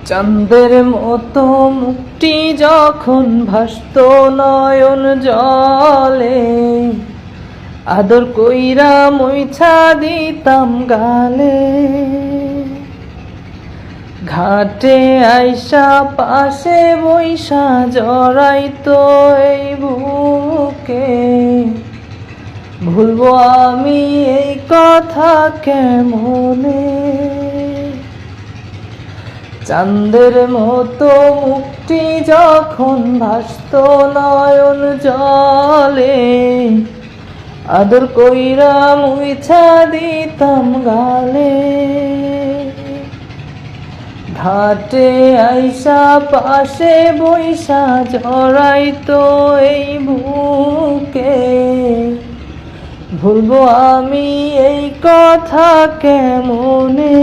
চাঁদের মতো মুক্তি যখন ভাসত নয়ন জলে, আদর কইরা মুইছা দিতাম গালে। ঘাটে আইসা পাশে বইসা জড়াইতো এই বুকে, ভুলবো আমি এই কথা কেমনে। চাঁদের মতো মুক্তি যখন ভাসত নয়ন জলে, আদর কইরা মুইছা দিতাম গালে। ঘাটে আইসা পাশে বইসা জড়াইতো এই বুকে, ভুলবো আমি এই কথা কেমনে।